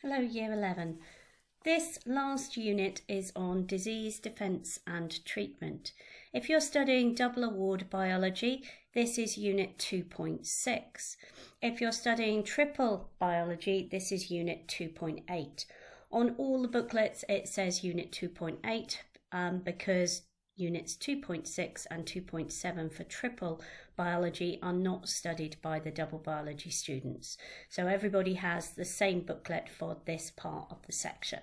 Hello Year 11. This last unit is on disease defence and treatment. If you're studying double award biology, this is unit 2.6. If you're studying triple biology, this is unit 2.8. On all the booklets it says unit 2.8 because units 2.6 and 2.7 for triple biology are not studied by the double biology students. So everybody has the same booklet for this part of the section.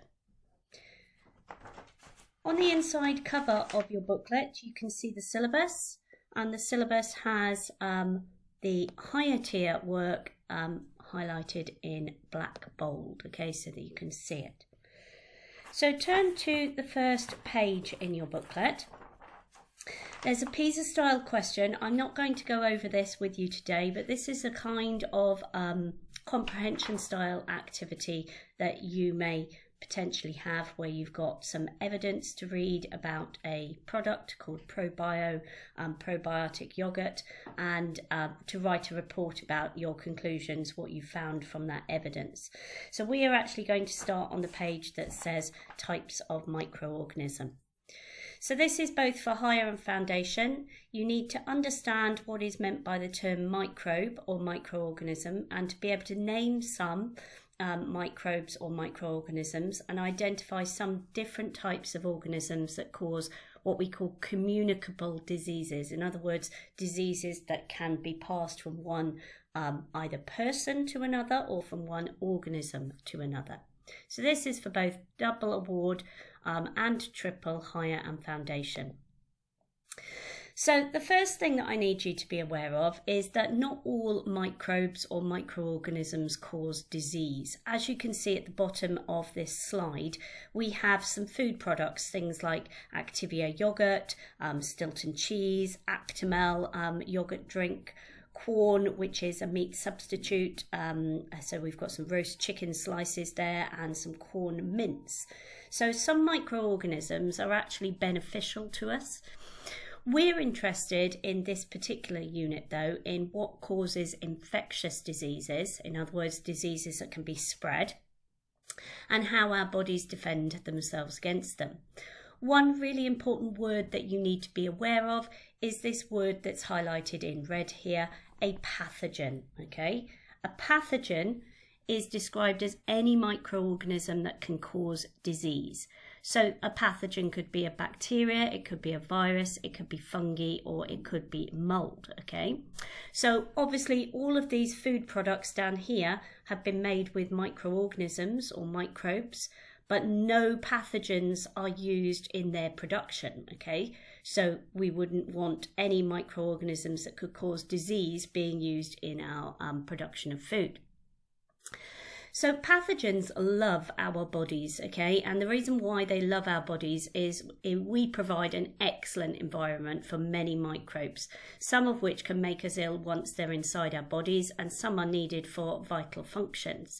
On the inside cover of your booklet, you can see the syllabus, and the syllabus has the higher tier work highlighted in black bold, okay, so that you can see it. So turn to the first page in your booklet. There's a PISA style question. I'm not going to go over this with you today, but this is a kind of comprehension style activity that you may potentially have, where you've got some evidence to read about a product called probiotic yogurt, and to write a report about your conclusions, what you found from that evidence. So we are actually going to start on the page that says types of microorganism. So this is both for higher and foundation. You need to understand what is meant by the term microbe or microorganism, and to be able to name some microbes or microorganisms and identify some different types of organisms that cause what we call communicable diseases. In other words, diseases that can be passed from one either person to another or from one organism to another. So this is for both double award and triple, higher and foundation. So the first thing that I need you to be aware of is that not all microbes or microorganisms cause disease. As you can see at the bottom of this slide, we have some food products, things like Activia yogurt, Stilton cheese, Actimel yogurt drink, corn, which is a meat substitute, so we've got some roast chicken slices there and some corn mince. So some microorganisms are actually beneficial to us. We're interested in this particular unit though in what causes infectious diseases, in other words diseases that can be spread, and how our bodies defend themselves against them. One really important word that you need to be aware of is this word that's highlighted in red here, a pathogen, okay? A pathogen is described as any microorganism that can cause disease. So a pathogen could be a bacteria, it could be a virus, it could be fungi, or it could be mold, okay? So obviously all of these food products down here have been made with microorganisms or microbes, but no pathogens are used in their production, okay? So we wouldn't want any microorganisms that could cause disease being used in our production of food. So pathogens love our bodies, okay? And the reason why they love our bodies is we provide an excellent environment for many microbes, some of which can make us ill once they're inside our bodies, and some are needed for vital functions.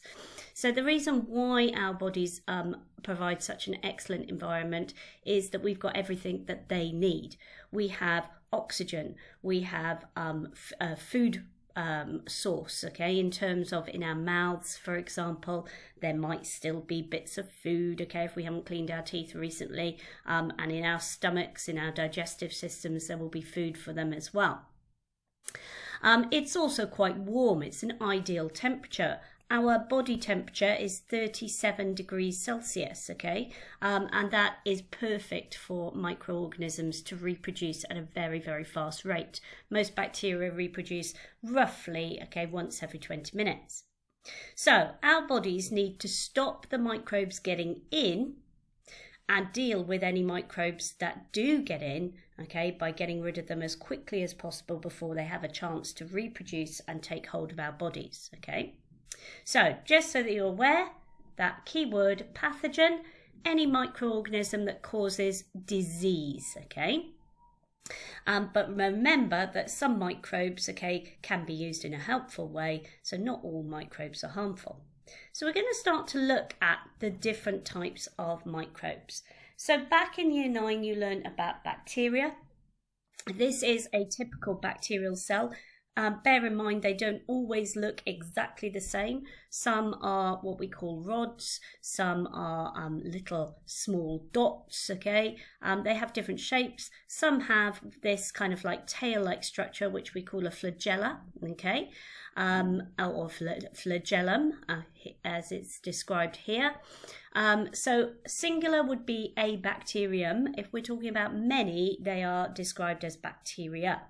So the reason why our bodies provide such an excellent environment is that we've got everything that they need. We have oxygen, we have food source, okay, in terms of in our mouths, for example, there might still be bits of food, okay, if we haven't cleaned our teeth recently, and in our stomachs, in our digestive systems, there will be food for them as well. It's also quite warm. It's an ideal temperature. Our body temperature is 37 degrees Celsius, okay? And that is perfect for microorganisms to reproduce at a very, very fast rate. Most bacteria reproduce roughly, okay, once every 20 minutes. So our bodies need to stop the microbes getting in and deal with any microbes that do get in, okay, by getting rid of them as quickly as possible before they have a chance to reproduce and take hold of our bodies, okay? So, just so that you're aware, that keyword pathogen, any microorganism that causes disease, okay? But remember that some microbes, okay, can be used in a helpful way, so not all microbes are harmful. So we're going to start to look at the different types of microbes. So back in year 9, you learned about bacteria. This is a typical bacterial cell. Bear in mind, they don't always look exactly the same. Some are what we call rods, some are little small dots, okay? They have different shapes. Some have this kind of like tail-like structure, which we call a flagella, okay? Or flagellum, as it's described here. So singular would be a bacterium. If we're talking about many, they are described as bacteria.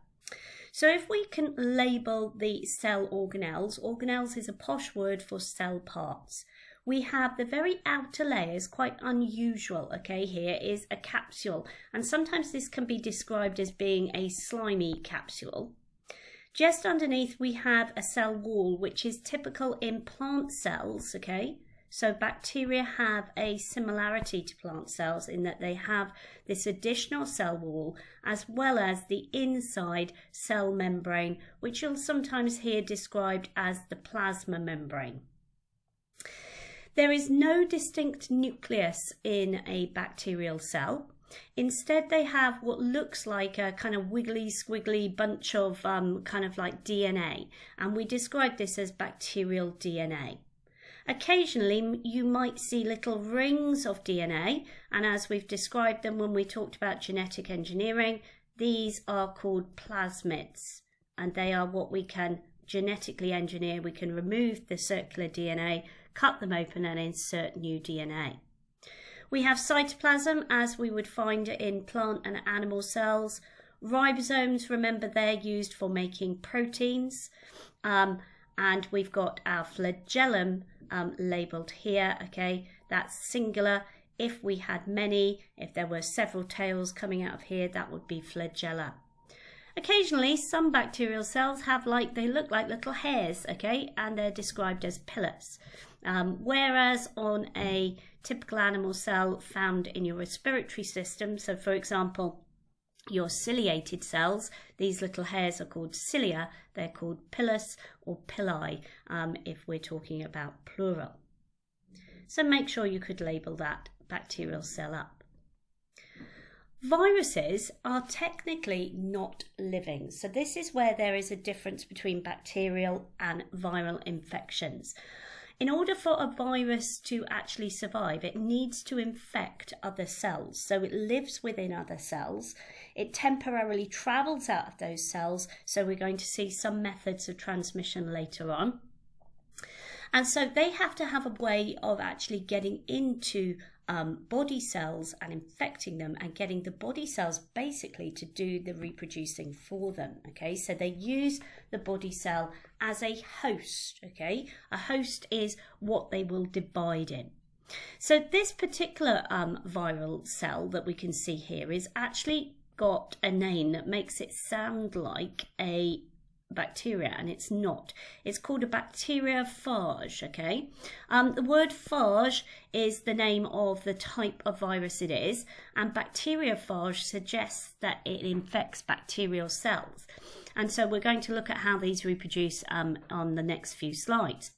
So if we can label the cell organelles, organelles is a posh word for cell parts. We have the very outer layers, quite unusual, okay, here is a capsule. And sometimes this can be described as being a slimy capsule. Just underneath we have a cell wall, which is typical in plant cells, okay? So bacteria have a similarity to plant cells in that they have this additional cell wall as well as the inside cell membrane, which you'll sometimes hear described as the plasma membrane. There is no distinct nucleus in a bacterial cell. Instead, they have what looks like a kind of wiggly, squiggly bunch of kind of like DNA, and we describe this as bacterial DNA. Occasionally, you might see little rings of DNA, and as we've described them when we talked about genetic engineering, these are called plasmids, and they are what we can genetically engineer. We can remove the circular DNA, cut them open, and insert new DNA. We have cytoplasm, as we would find in plant and animal cells. Ribosomes, remember, they're used for making proteins, and we've got our flagellum labelled here, okay, that's singular. If we had many, if there were several tails coming out of here, that would be flagella. Occasionally, some bacterial cells have they look like little hairs, okay, and they're described as pillars. Whereas on a typical animal cell found in your respiratory system, so for example, your ciliated cells, these little hairs are called cilia, they're called pilus or pili if we're talking about plural. So make sure you could label that bacterial cell up. Viruses are technically not living, so this is where there is a difference between bacterial and viral infections. In order for a virus to actually survive, it needs to infect other cells. So it lives within other cells. It temporarily travels out of those cells. So we're going to see some methods of transmission later on. And so they have to have a way of actually getting into body cells and infecting them and getting the body cells basically to do the reproducing for them, okay? So they use the body cell as a host, okay? A host is what they will divide in. So this particular viral cell that we can see here is actually got a name that makes it sound like a bacteria, and it's not. It's called a bacteriophage, okay? The word phage is the name of the type of virus it is, and bacteriophage suggests that it infects bacterial cells. And so we're going to look at how these reproduce on the next few slides.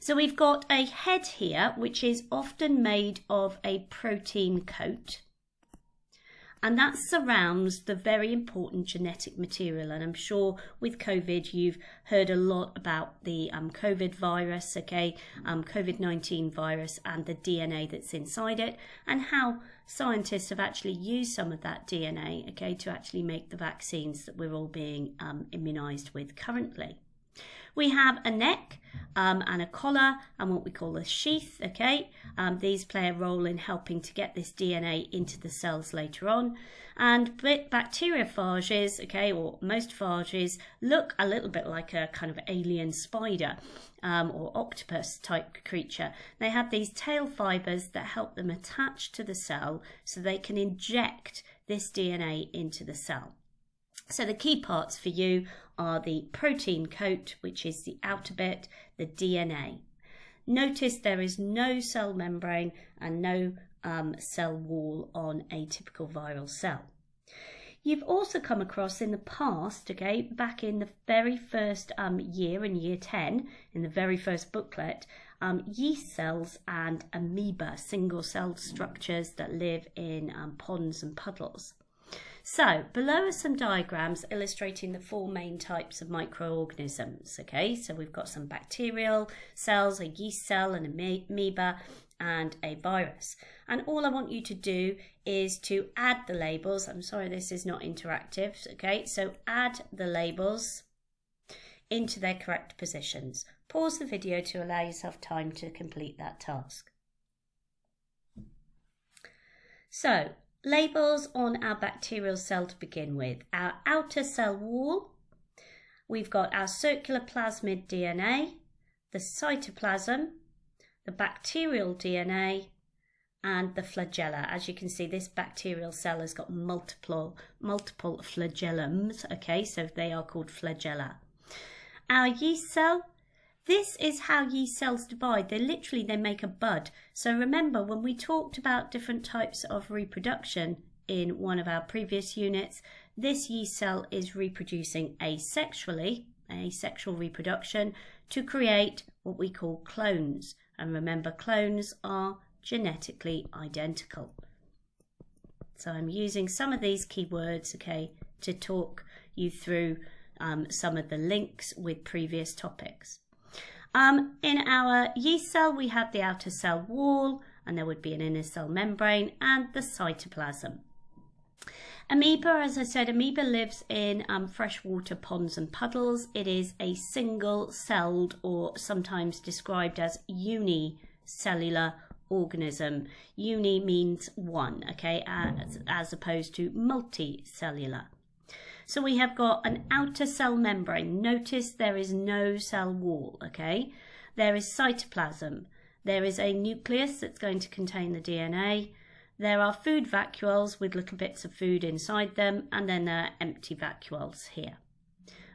So we've got a head here, which is often made of a protein coat. And that surrounds the very important genetic material. And I'm sure with COVID, you've heard a lot about the COVID virus, okay, COVID-19 virus and the DNA that's inside it, and how scientists have actually used some of that DNA, okay, to actually make the vaccines that we're all being immunized with currently. We have a neck and a collar and what we call a sheath, okay? These play a role in helping to get this DNA into the cells later on. And bacteriophages, okay, or most phages, look a little bit like a kind of alien spider or octopus type creature. They have these tail fibers that help them attach to the cell so they can inject this DNA into the cell. So the key parts for you are the protein coat, which is the outer bit, the DNA. Notice there is no cell membrane and no cell wall on a typical viral cell. You've also come across in the past, okay, back in the very first year, in year 10, in the very first booklet, yeast cells and amoeba, single-celled structures that live in ponds and puddles. So below are some diagrams illustrating the 4 main types of microorganisms. Okay, so we've got some bacterial cells, a yeast cell, an amoeba, and a virus. And all I want you to do is to add the labels. I'm sorry, this is not interactive. Okay, so add the labels into their correct positions. Pause the video to allow yourself time to complete that task. So, labels on our bacterial cell to begin with. Our outer cell wall, we've got our circular plasmid DNA, the cytoplasm, the bacterial DNA, and the flagella. As you can see, this bacterial cell has got multiple flagellums, okay, so they are called flagella. Our yeast cell, this is how yeast cells divide. They make a bud. So remember, when we talked about different types of reproduction in one of our previous units, this yeast cell is reproducing asexually, asexual reproduction, to create what we call clones. And remember, clones are genetically identical. So I'm using some of these keywords, okay, to talk you through some of the links with previous topics. In our yeast cell, we have the outer cell wall, and there would be an inner cell membrane and the cytoplasm. Amoeba, as I said, amoeba lives in freshwater ponds and puddles. It is a single-celled, or sometimes described as unicellular organism. Uni means one, okay, as opposed to multicellular. So we have got an outer cell membrane. Notice there is no cell wall, okay? There is cytoplasm. There is a nucleus that's going to contain the DNA. There are food vacuoles with little bits of food inside them, and then there are empty vacuoles here.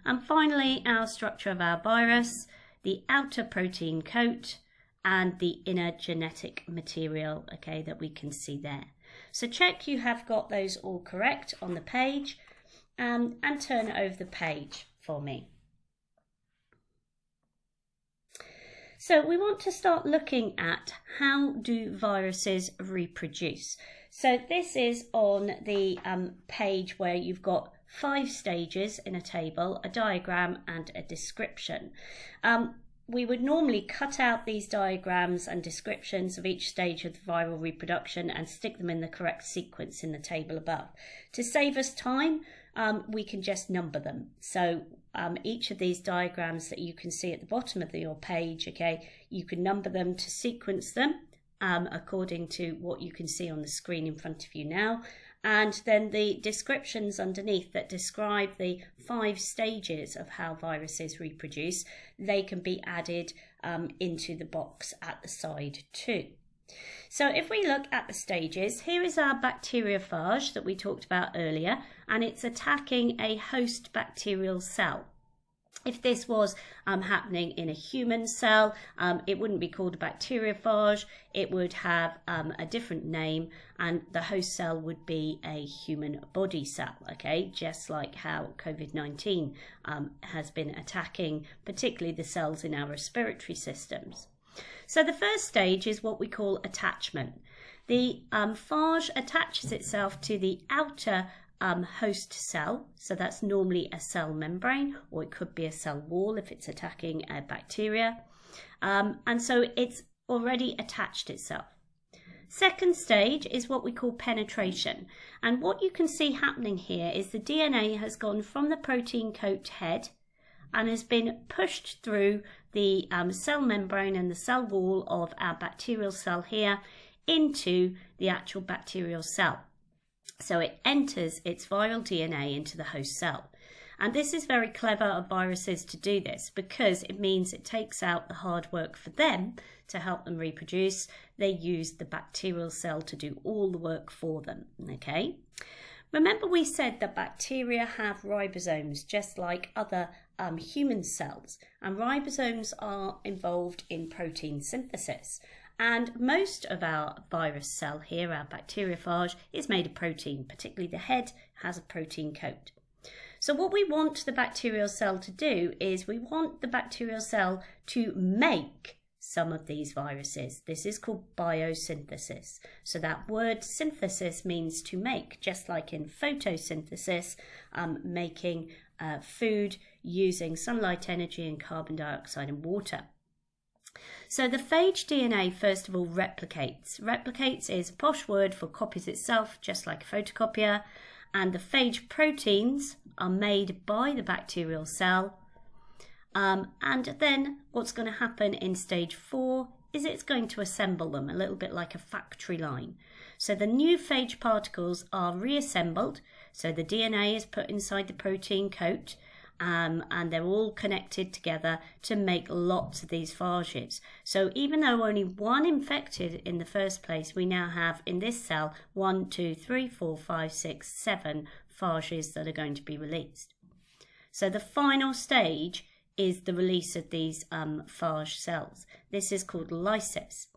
And finally, our structure of our virus, the outer protein coat and the inner genetic material, okay, that we can see there. So check you have got those all correct on the page. And turn over the page for me. So we want to start looking at how do viruses reproduce. So this is on the page where you've got 5 stages in a table, a diagram and a description. We would normally cut out these diagrams and descriptions of each stage of the viral reproduction and stick them in the correct sequence in the table above. To save us time, we can just number them. So each of these diagrams that you can see at the bottom of your page, okay, you can number them to sequence them according to what you can see on the screen in front of you now. And then the descriptions underneath that describe the 5 stages of how viruses reproduce, they can be added into the box at the side too. So if we look at the stages, here is our bacteriophage that we talked about earlier, and it's attacking a host bacterial cell. If this was happening in a human cell, it wouldn't be called a bacteriophage. It would have a different name, and the host cell would be a human body cell, okay? Just like how COVID-19 has been attacking particularly the cells in our respiratory systems. So the first stage is what we call attachment. The phage attaches itself to the outer host cell, so that's normally a cell membrane, or it could be a cell wall if it's attacking a bacteria, and so it's already attached itself. Second stage is what we call penetration, and what you can see happening here is the DNA has gone from the protein coat head and has been pushed through the cell membrane and the cell wall of our bacterial cell here into the actual bacterial cell. So it enters its viral DNA into the host cell. And this is very clever of viruses to do this, because it means it takes out the hard work for them to help them reproduce. They use the bacterial cell to do all the work for them, okay? Remember we said that bacteria have ribosomes just like other human cells, and ribosomes are involved in protein synthesis. And most of our virus cell here, our bacteriophage, is made of protein, particularly the head has a protein coat. So what we want the bacterial cell to do is we want the bacterial cell to make some of these viruses. This is called biosynthesis. So that word synthesis means to make, just like in photosynthesis, making food using sunlight energy and carbon dioxide and water. So the phage DNA, first of all, replicates. Replicates is a posh word for copies itself, just like a photocopier. And the phage proteins are made by the bacterial cell. And then what's going to happen in stage 4 is it's going to assemble them, a little bit like a factory line. So the new phage particles are reassembled. So the DNA is put inside the protein coat. And they're all connected together to make lots of these phages. So even though only one infected in the first place, we now have in this cell 1, 2, 3, 4, 5, 6, 7 phages that are going to be released. So the final stage is the release of these phage cells. This is called lysis.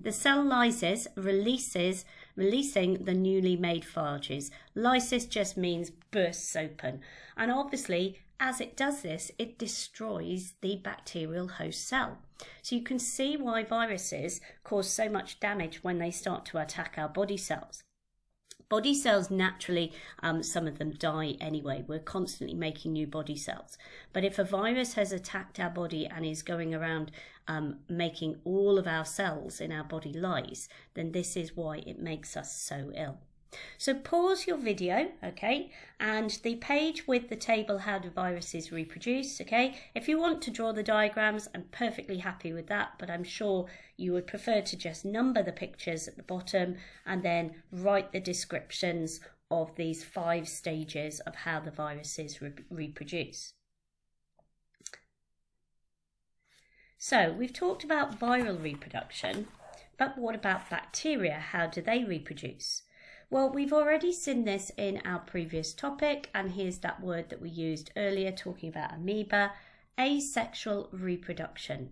The cell lysis releasing the newly made phages. Lysis just means bursts open. And obviously, as it does this, it destroys the bacterial host cell. So you can see why viruses cause so much damage when they start to attack our body cells. Body cells naturally, some of them die anyway. We're constantly making new body cells. But if a virus has attacked our body and is going around making all of our cells in our body lyse, then this is why it makes us so ill. So pause your video, okay, and the page with the table how do viruses reproduce, okay. If you want to draw the diagrams, I'm perfectly happy with that, but I'm sure you would prefer to just number the pictures at the bottom and then write the descriptions of these 5 stages of how the viruses reproduce. So we've talked about viral reproduction, but what about bacteria? How do they reproduce? Well, we've already seen this in our previous topic, and here's that word that we used earlier talking about amoeba, asexual reproduction.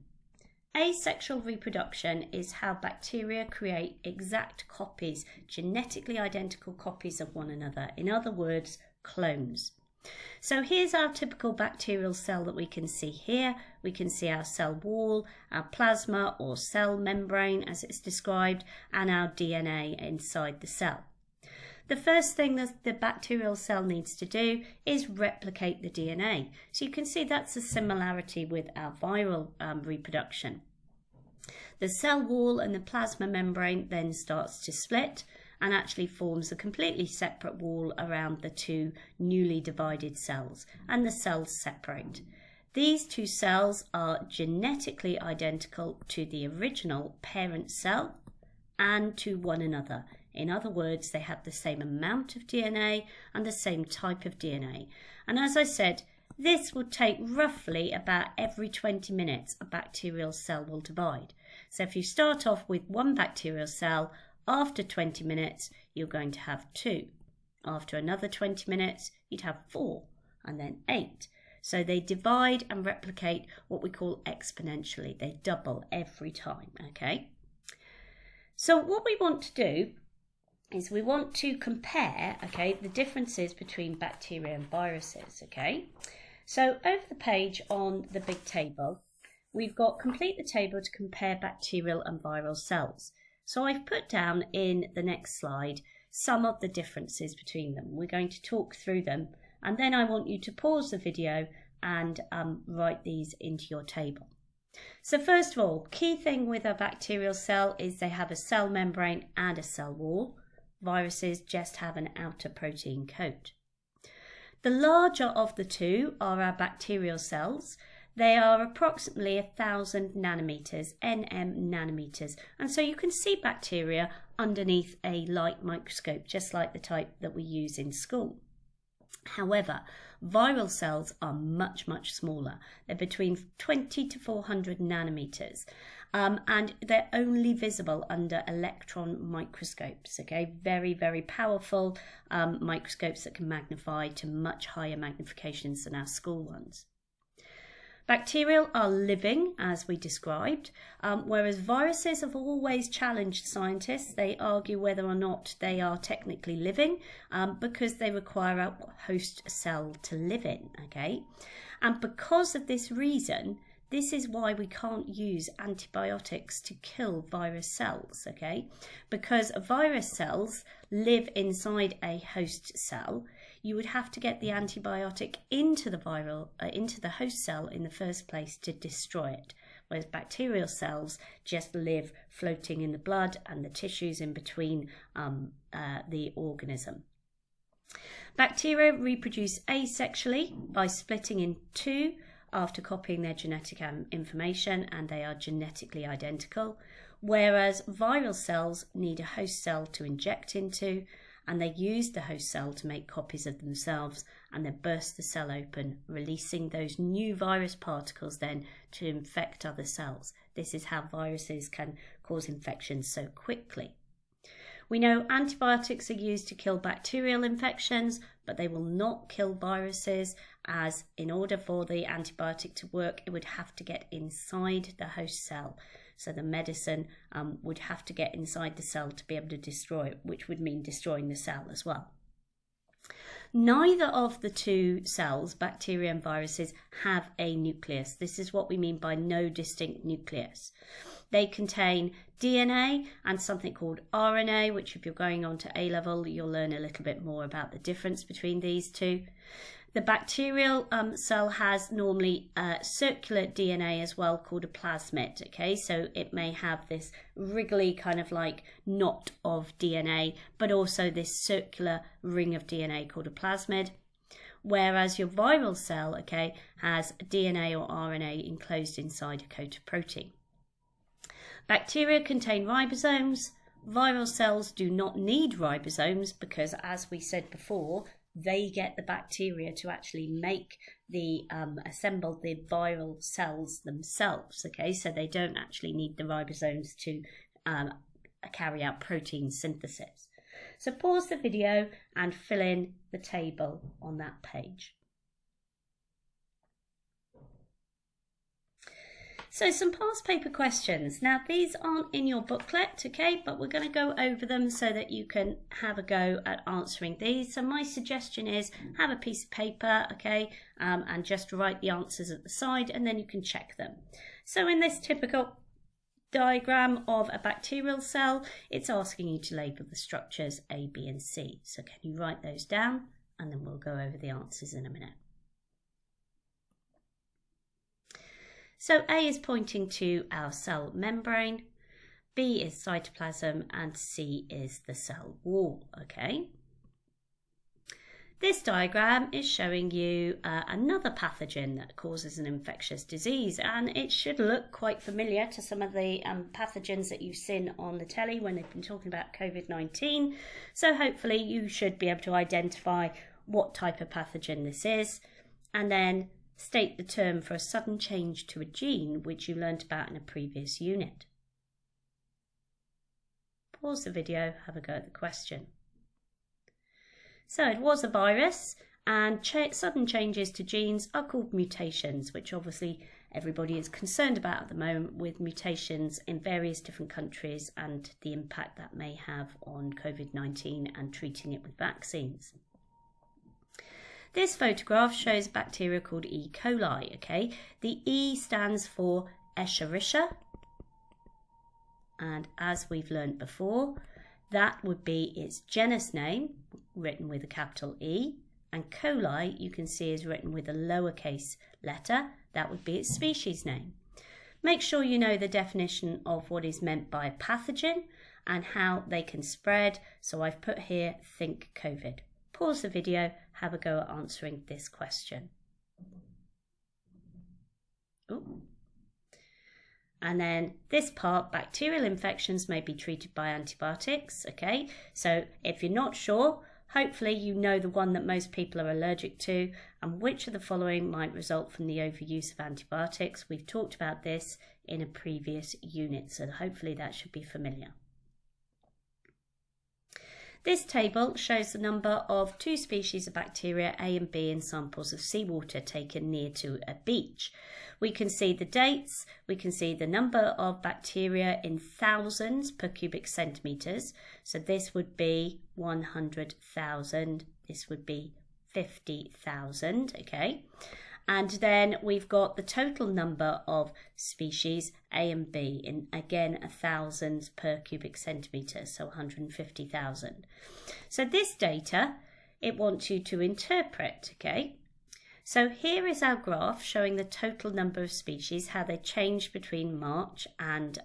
Asexual reproduction is how bacteria create exact copies, genetically identical copies of one another. In other words, clones. So here's our typical bacterial cell that we can see here. We can see our cell wall, our plasma or cell membrane as it's described, and our DNA inside the cell. The first thing that the bacterial cell needs to do is replicate the DNA. So you can see that's a similarity with our viral reproduction. The cell wall and the plasma membrane then starts to split and actually forms a completely separate wall around the 2 newly divided cells, and the cells separate. These 2 cells are genetically identical to the original parent cell and to one another. In other words, they have the same amount of DNA and the same type of DNA. And as I said, this will take roughly about every 20 minutes a bacterial cell will divide. So if you start off with 1 bacterial cell, after 20 minutes, you're going to have 2. After another 20 minutes, you'd have 4 and then 8. So they divide and replicate what we call exponentially. They double every time, okay? So what we want to do is we want to compare, okay, the differences between bacteria and viruses, okay? So over the page on the big table, we've got complete the table to compare bacterial and viral cells. So I've put down in the next slide some of the differences between them. We're going to talk through them, and then I want you to pause the video and write these into your table. So first of all, key thing with a bacterial cell is they have a cell membrane and a cell wall. Viruses just have an outer protein coat. The larger of the 2 are our bacterial cells. They are approximately 1,000 nanometers, nm nanometers, and so you can see bacteria underneath a light microscope, just like the type that we use in school. However, viral cells are much, much smaller. They're between 20 to 400 nanometers. And they're only visible under electron microscopes, okay? Very, very powerful microscopes that can magnify to much higher magnifications than our school ones. Bacterial are living, as we described, whereas viruses have always challenged scientists. They argue whether or not they are technically living because they require a host cell to live in, okay? And because of this reason, This is why we can't use antibiotics to kill virus cells, okay? Because virus cells live inside a host cell. You would have to get the antibiotic into the host cell in the first place to destroy it. Whereas bacterial cells just live floating in the blood and the tissues in between the organism. Bacteria reproduce asexually by splitting in two after copying their genetic information, and they are genetically identical, whereas viral cells need a host cell to inject into, and they use the host cell to make copies of themselves and then burst the cell open, releasing those new virus particles then to infect other cells. This is how viruses can cause infections so quickly. We know antibiotics are used to kill bacterial infections, but they will not kill viruses, as in order for the antibiotic to work, it would have to get inside the host cell. So the medicine would have to get inside the cell to be able to destroy it, which would mean destroying the cell as well. Neither of the two cells, bacteria and viruses, have a nucleus. This is what we mean by no distinct nucleus. They contain DNA and something called RNA, which if you're going on to A-level, you'll learn a little bit more about the difference between these two. The bacterial cell has normally circular DNA as well, called a plasmid, okay? So it may have this wriggly kind of like knot of DNA, but also this circular ring of DNA called a plasmid. Whereas your viral cell, okay, has DNA or RNA enclosed inside a coat of protein. Bacteria contain ribosomes. Viral cells do not need ribosomes because, as we said before, they get the bacteria to actually make the assemble the viral cells themselves, okay? So they don't actually need the ribosomes to carry out protein synthesis. So pause the video and fill in the table on that page. So some past paper questions. Now these aren't in your booklet, okay, but we're going to go over them so that you can have a go at answering these. So my suggestion is have a piece of paper, okay, and just write the answers at the side and then you can check them. So in this typical diagram of a bacterial cell, it's asking you to label the structures A, B and C. So can you write those down and then we'll go over the answers in a minute. So A is pointing to our cell membrane, B is cytoplasm, and C is the cell wall, okay? This diagram is showing you another pathogen that causes an infectious disease, and it should look quite familiar to some of the pathogens that you've seen on the telly when they've been talking about COVID-19. So hopefully you should be able to identify what type of pathogen this is, and then state the term for a sudden change to a gene, which you learnt about in a previous unit. Pause the video, have a go at the question. So it was a virus, and sudden changes to genes are called mutations, which obviously everybody is concerned about at the moment with mutations in various different countries and the impact that may have on COVID-19 and treating it with vaccines. This photograph shows a bacteria called E. coli, okay? The E stands for Escherichia, and as we've learnt before, that would be its genus name, written with a capital E, and coli, you can see, is written with a lowercase letter. That would be its species name. Make sure you know the definition of what is meant by a pathogen and how they can spread. So I've put here, think COVID. Pause the video, have a go at answering this question. Ooh. And then this part, bacterial infections may be treated by antibiotics, okay? So if you're not sure, hopefully you know the one that most people are allergic to and which of the following might result from the overuse of antibiotics. We've talked about this in a previous unit, so hopefully that should be familiar. This table shows the number of two species of bacteria, A and B, in samples of seawater taken near to a beach. We can see the dates, we can see the number of bacteria in thousands per cubic centimetres. So this would be 100,000, this would be 50,000, okay? And then we've got the total number of species A and B in, again, 1,000 per cubic centimetre, so 150,000. So this data, it wants you to interpret, okay? So here is our graph showing the total number of species, how they changed between March and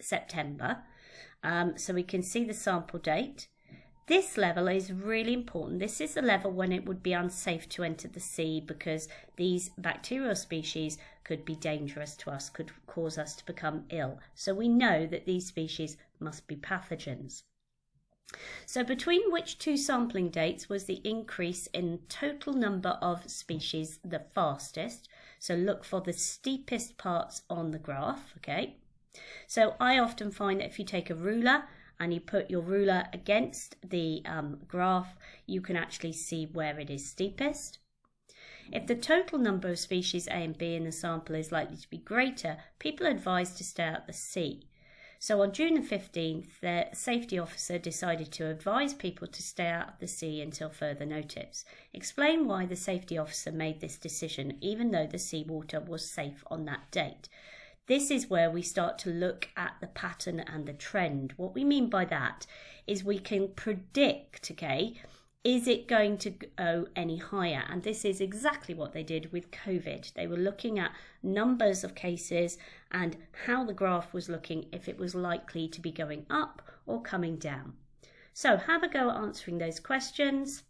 September. So we can see the sample date. This level is really important. This is the level when it would be unsafe to enter the sea because these bacterial species could be dangerous to us, could cause us to become ill. So we know that these species must be pathogens. So between which two sampling dates was the increase in total number of species the fastest? So look for the steepest parts on the graph, okay? So I often find that if you take a ruler and you put your ruler against the graph, you can actually see where it is steepest. If the total number of species A and B in the sample is likely to be greater, people are advised to stay out at the sea. So on June the 15th, the safety officer decided to advise people to stay out of the sea until further notice. Explain why the safety officer made this decision, even though the seawater was safe on that date. This is where we start to look at the pattern and the trend. What we mean by that is we can predict, okay, is it going to go any higher? And this is exactly what they did with COVID. They were looking at numbers of cases and how the graph was looking, if it was likely to be going up or coming down. So have a go at answering those questions.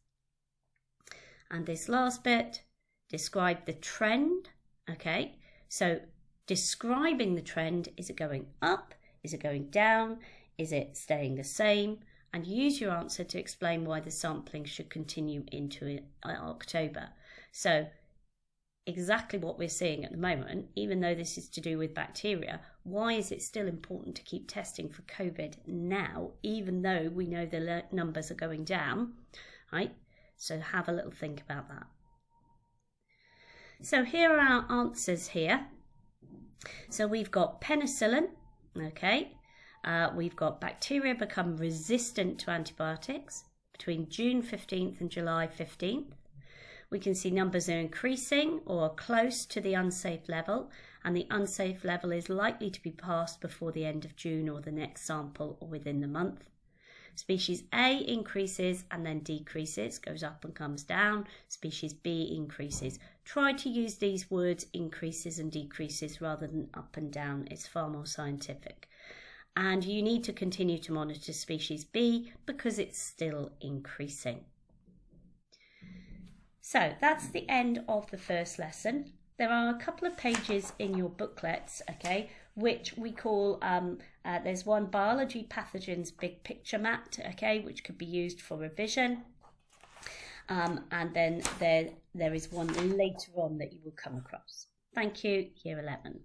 And this last bit, describe the trend, okay? So describing the trend, is it going up? Is it going down? Is it staying the same? And use your answer to explain why the sampling should continue into October. So exactly what we're seeing at the moment, even though this is to do with bacteria, why is it still important to keep testing for COVID now, even though we know the numbers are going down, right? So have a little think about that. So here are our answers here. So we've got penicillin, okay. We've got bacteria become resistant to antibiotics between June 15th and July 15th. We can see numbers are increasing or close to the unsafe level, and the unsafe level is likely to be passed before the end of June or the next sample or within the month. Species A increases and then decreases, goes up and comes down. Species B increases. Try to use these words increases and decreases rather than up and down. It's far more scientific. And you need to continue to monitor species B because it's still increasing. So that's the end of the first lesson. There are a couple of pages in your booklets, okay, which we call, there's one biology pathogens big picture map, okay, which could be used for revision. And then there is one later on that you will come across. Thank you, Year 11.